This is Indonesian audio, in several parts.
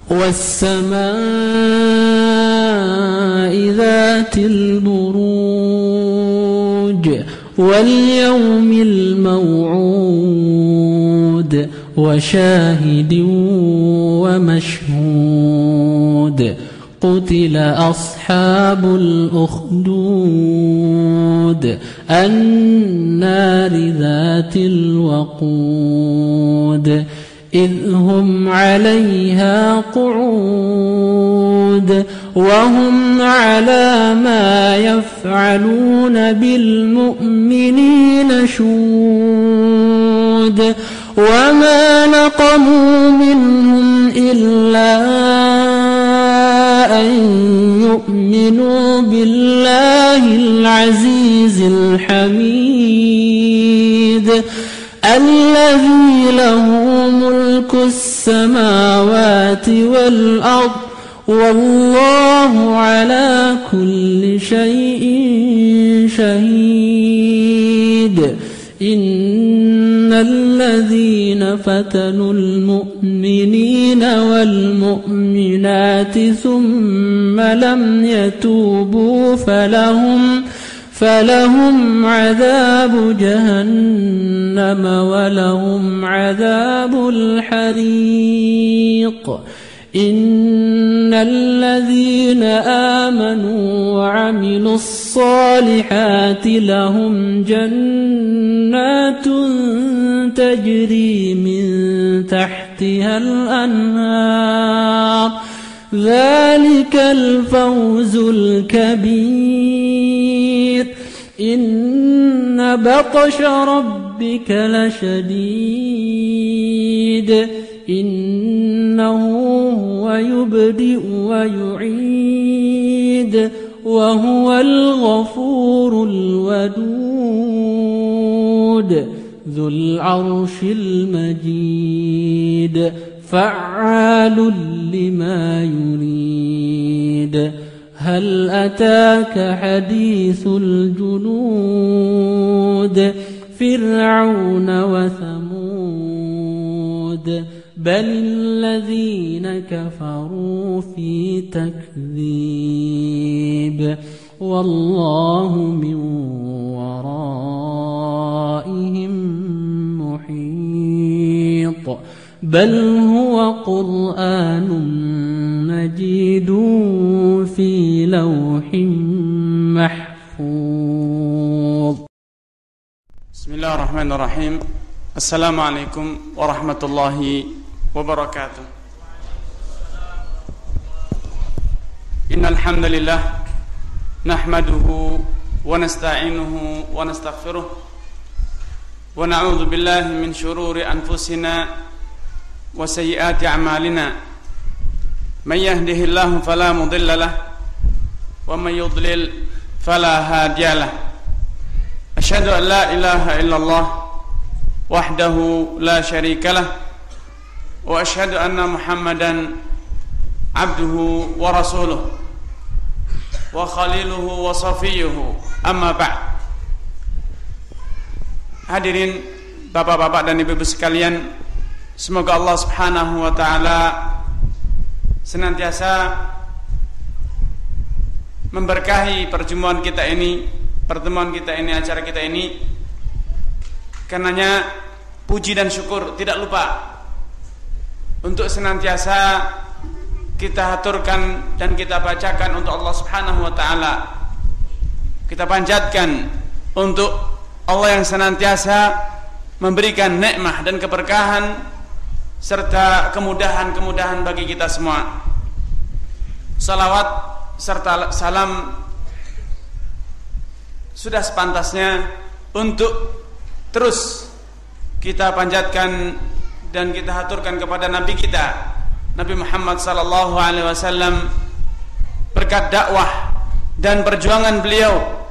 والسماء ذات البروج واليوم الموعود وشاهد ومشهود قتل أصحاب الأخدود النار ذات الوقود إذ هم عليها قعود وهم على ما يفعلون بالمؤمنين شهود وما نقموا منهم إلا أن يؤمنوا بالله العزيز الحميد الذي له ملك السماوات والأرض والله على كل شيء شهيد إن الذين فتنوا المؤمنين والمؤمنات ثم لم يتوبوا فلهم عذاب جهنم ولهم عذاب الحريق إن الذين آمنوا وعملوا الصالحات لهم جنات تجري من تحتها الأنهار ذلك الفوز الكبير إن بطش ربك لشديد إنه هو يبدئ ويعيد وهو الغفور الودود ذو العرش المجيد فعال لما يريد هل أتاك حديث الجنود فرعون وثمود بل الذين كفروا في تكذيب والله من ورائهم محيط بل هو قرآن مجيد في لوح محفوظ. بسم الله الرحمن الرحيم. السلام عليكم ورحمة الله وبركاته. إن الحمد لله نحمده ونستعينه ونستغفره ونعوذ بالله من شرور أنفسنا وسيئات أعمالنا من يهده الله فلا مضل له ومن يضلل فلا هادي له أشهد أن لا إله إلا الله وحده لا شريك له وأشهد أن محمدا عبده ورسوله وخليله وصفيه أما بعد. Hadirin bapak-bapak dan ibu-ibu sekalian, semoga Allah Subhanahu wa taala senantiasa memberkahi pertemuan kita ini, acara kita ini. Karenanya puji dan syukur tidak lupa untuk senantiasa kita haturkan dan kita bacakan untuk Allah Subhanahu wa taala. Kita panjatkan untuk Allah yang senantiasa memberikan nikmat dan keberkahan serta kemudahan-kemudahan bagi kita semua. Salawat serta salam sudah sepantasnya untuk terus kita panjatkan dan kita haturkan kepada Nabi kita, Nabi Muhammad sallallahu alaihi wasallam. Berkat dakwah dan perjuangan beliau,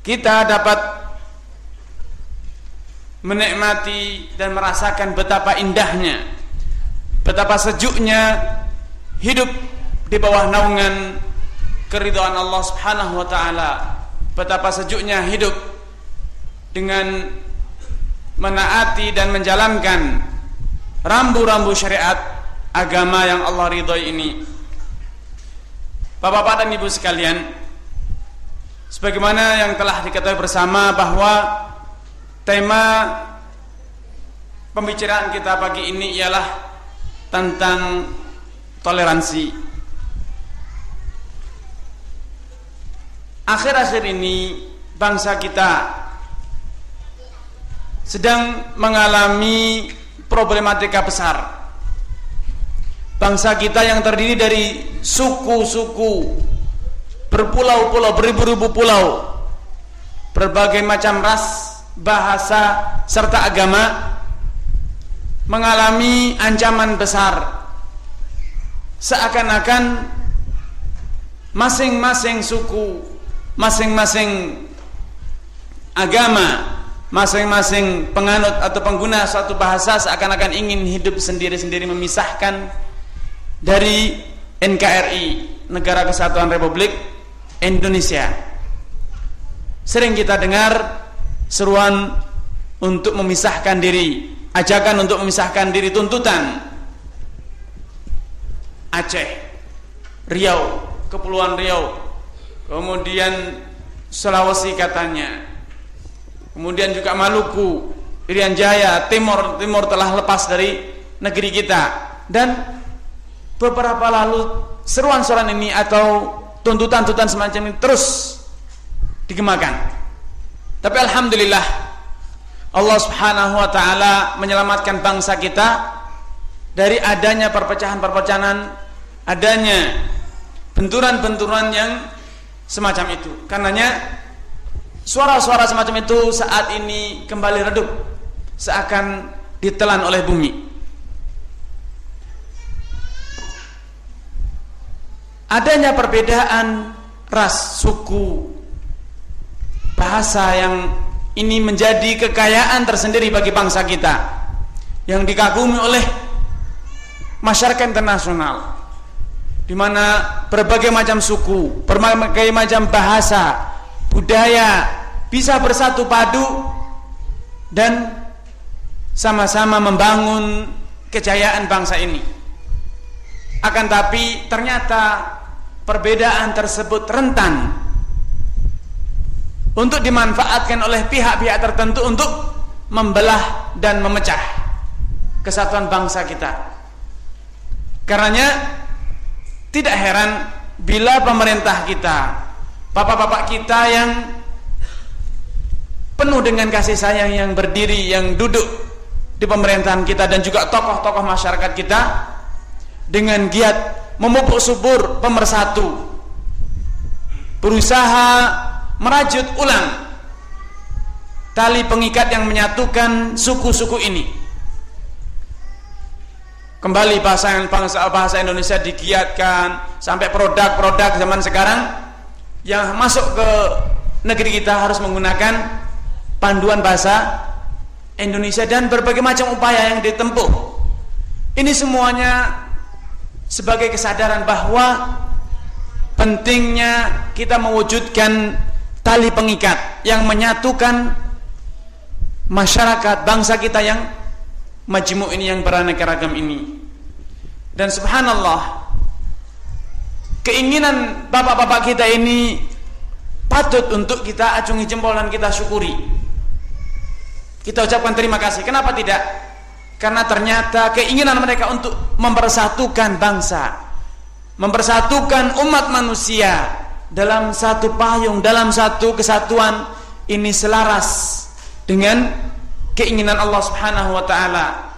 kita dapat menikmati dan merasakan betapa indahnya, betapa sejuknya hidup di bawah naungan keridhaan Allah Subhanahu wa taala, betapa sejuknya hidup dengan menaati dan menjalankan rambu-rambu syariat agama yang Allah ridhoi ini. Bapak-bapak dan ibu sekalian, sebagaimana yang telah diketahui bersama bahwa tema pembicaraan kita pagi ini ialah tentang toleransi. Akhir-akhir ini bangsa kita sedang mengalami problematika besar. Bangsa kita yang terdiri dari suku-suku, berpulau-pulau, beribu-ribu pulau, berbagai macam ras, bahasa, serta agama mengalami ancaman besar. Seakan-akan masing-masing suku, masing-masing agama, masing-masing penganut atau pengguna suatu bahasa seakan-akan ingin hidup sendiri-sendiri, memisahkan dari NKRI, Negara Kesatuan Republik Indonesia. Sering kita dengar seruan untuk memisahkan diri, ajakan untuk memisahkan diri, tuntutan Aceh, Riau, Kepulauan Riau, kemudian Sulawesi katanya, kemudian juga Maluku, Irian Jaya, Timur telah lepas dari negeri kita. Dan beberapa lalu seruan-seruan ini atau tuntutan-tuntutan semacam ini terus digemakan. Tapi alhamdulillah Allah Subhanahu wa taala menyelamatkan bangsa kita dari adanya perpecahan-perpecahan, adanya benturan-benturan yang semacam itu. Karenanya suara-suara semacam itu saat ini kembali redup, seakan ditelan oleh bumi. Adanya perbedaan ras, suku, bahasa yang ini menjadi kekayaan tersendiri bagi bangsa kita yang dikagumi oleh masyarakat internasional, di mana berbagai macam suku, berbagai macam bahasa, budaya bisa bersatu padu dan sama-sama membangun kejayaan bangsa ini. Akan tapi ternyata perbedaan tersebut rentan untuk dimanfaatkan oleh pihak-pihak tertentu untuk membelah dan memecah kesatuan bangsa kita. Karenanya tidak heran bila pemerintah kita, bapak-bapak kita yang penuh dengan kasih sayang, yang berdiri, yang duduk di pemerintahan kita, dan juga tokoh-tokoh masyarakat kita dengan giat memupuk subur pemersatu, berusaha merajut ulang tali pengikat yang menyatukan suku-suku ini. Kembali bahasa Indonesia digiatkan, sampai produk-produk zaman sekarang yang masuk ke negeri kita harus menggunakan panduan bahasa Indonesia, dan berbagai macam upaya yang ditempuh. Ini semuanya sebagai kesadaran bahwa pentingnya kita mewujudkan tali pengikat yang menyatukan masyarakat bangsa kita yang majmu' ini, yang beraneka ragam ini. Dan subhanallah, keinginan bapak-bapak kita ini patut untuk kita acungi jempol dan kita syukuri, kita ucapkan terima kasih. Kenapa tidak? Karena ternyata keinginan mereka untuk mempersatukan bangsa, mempersatukan umat manusia dalam satu payung, dalam satu kesatuan, ini selaras dengan keinginan Allah Subhanahu wa taala.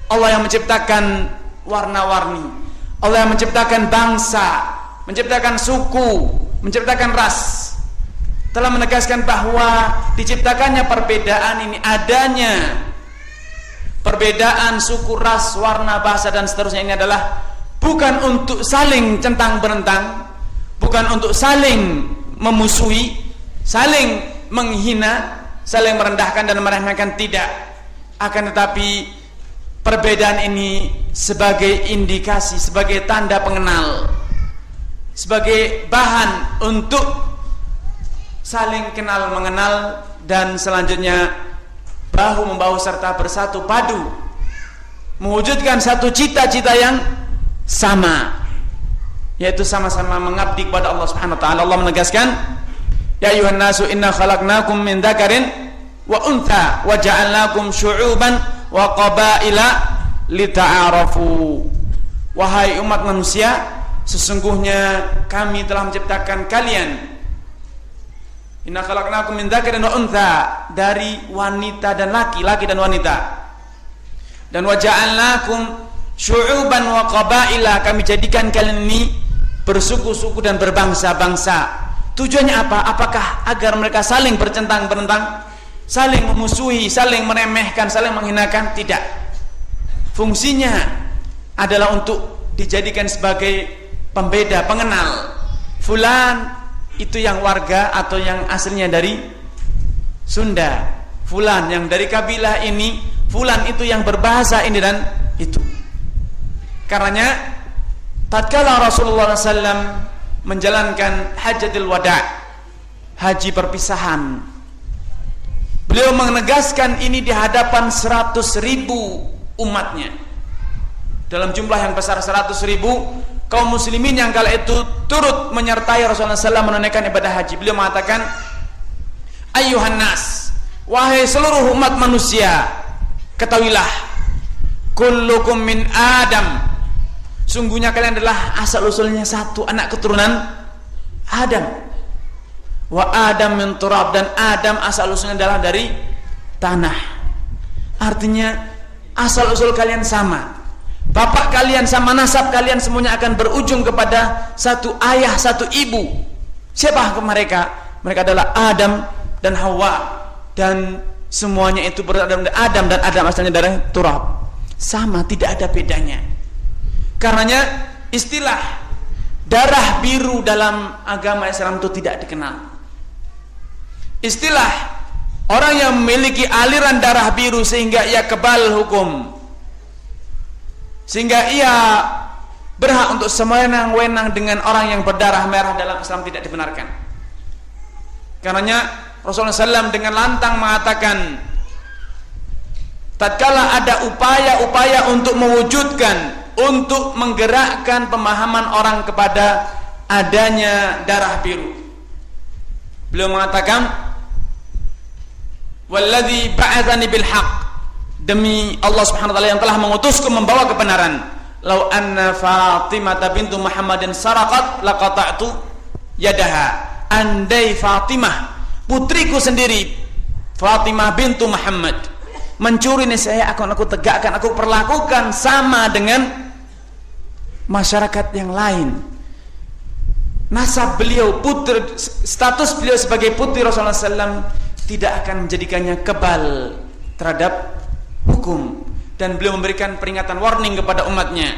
Allah yang menciptakan warna-warni, Allah yang menciptakan bangsa, menciptakan suku, menciptakan ras, telah menegaskan bahwa diciptakannya perbedaan ini, adanya perbedaan suku, ras, warna, bahasa dan seterusnya ini adalah bukan untuk saling centang berentang, bukan untuk saling memusuhi, saling menghina, saling merendahkan dan meremehkan, tidak. Akan tetapi perbedaan ini sebagai indikasi, sebagai tanda pengenal, sebagai bahan untuk saling kenal mengenal, dan selanjutnya bahu membahu serta bersatu padu mewujudkan satu cita-cita yang sama, yaitu sama-sama mengabdi kepada Allah Subhanahu wa taala. Allah menegaskan, ya ayuhan nasu inna khalaqnakum min dzakarin wa untha wa ja'alnakum syu'uban wa qabaila lita'arafu. Wahai umat manusia, sesungguhnya kami telah menciptakan kalian, inna khalaqnakum min dzakarin wa untha, dari wanita dan laki dan wanita, dan wa ja'alnakum syu'uban wa qabaila, kami jadikan kalian ini bersuku-suku dan berbangsa-bangsa. Tujuannya apa? Apakah agar mereka saling bercentang-berentang, saling memusuhi, saling meremehkan, saling menghinakan? Tidak. Fungsinya adalah untuk dijadikan sebagai pembeda, pengenal. Fulan itu yang warga atau yang aslinya dari Sunda, fulan yang dari kabilah ini, fulan itu yang berbahasa ini dan itu. Karenanya tatkala Rasulullah SAW menjalankan Hajjatul Wada', haji perpisahan, beliau menegaskan ini di hadapan 100.000 umatnya. Dalam jumlah yang besar 100.000 kaum muslimin yang kala itu turut menyertai Rasulullah SAW menunaikan ibadah haji. Beliau mengatakan, ayyuhan nas, wahai seluruh umat manusia, ketahuilah, kullukum min Adam, sungguhnya kalian adalah asal usulnya satu, anak keturunan Adam. Wa Adam min turab, dan Adam asal usulnya adalah dari tanah. Artinya asal usul kalian sama, bapak kalian sama, nasab kalian semuanya akan berujung kepada satu ayah, satu ibu. Siapa mereka? Mereka adalah Adam dan Hawa, dan semuanya itu berasal dari Adam, dan Adam asalnya dari turab. Sama, tidak ada bedanya. Karenanya istilah darah biru dalam agama Islam itu tidak dikenal. Istilah orang yang memiliki aliran darah biru sehingga ia kebal hukum, sehingga ia berhak untuk sewenang-wenang dengan orang yang berdarah merah, dalam Islam tidak dibenarkan. Karenanya Rasulullah SAW dengan lantang mengatakan, tatkala ada upaya-upaya untuk mewujudkan, untuk menggerakkan pemahaman orang kepada adanya darah biru, beliau mengatakan, walladzi ba'atsani bil haqq, demi Allah Subhanahu wa taala yang telah mengutusku membawa kebenaran, lau anna Fatimah bintu Muhammadin saraqat laqata'tu yadaha, andai Fatimah putriku sendiri, Fatimah bintu Muhammad mencuri, niscaya akan aku tegakkan, aku perlakukan sama dengan masyarakat yang lain. Nasab beliau, putri, status beliau sebagai putri Rasulullah SAW tidak akan menjadikannya kebal terhadap hukum, dan beliau memberikan peringatan, warning kepada umatnya.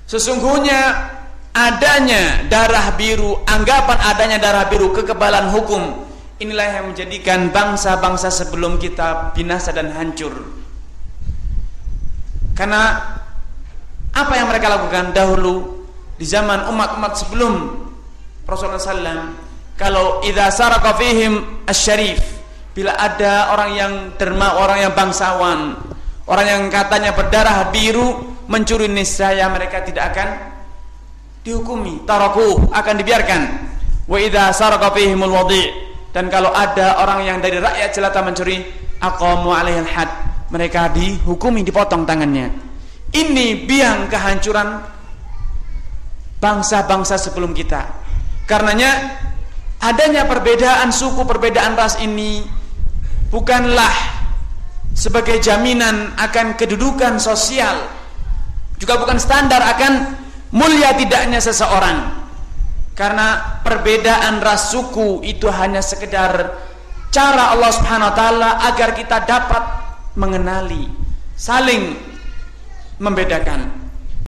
Sesungguhnya adanya darah biru, anggapan adanya darah biru, kekebalan hukum, inilah yang menjadikan bangsa-bangsa sebelum kita binasa dan hancur. Karena apa yang mereka lakukan dahulu di zaman umat-umat sebelum Rasulullah SAW, kalau idza saraka fihim asy-syarif, bila ada orang yang derma, orang yang bangsawan, orang yang katanya berdarah biru mencuri, niscaya mereka tidak akan dihukumi, tarakuh, akan dibiarkan. Wa idza saraka fihimul wadi', dan kalau ada orang yang dari rakyat jelata mencuri, aqamu alaihil had, mereka dihukumi, dipotong tangannya. Ini biang kehancuran bangsa-bangsa sebelum kita. Karenanya adanya perbedaan suku, perbedaan ras ini bukanlah sebagai jaminan akan kedudukan sosial, juga bukan standar akan mulia tidaknya seseorang. Karena perbedaan ras suku itu hanya sekedar cara Allah Subhanahu wa taala agar kita dapat mengenali, saling membedakan.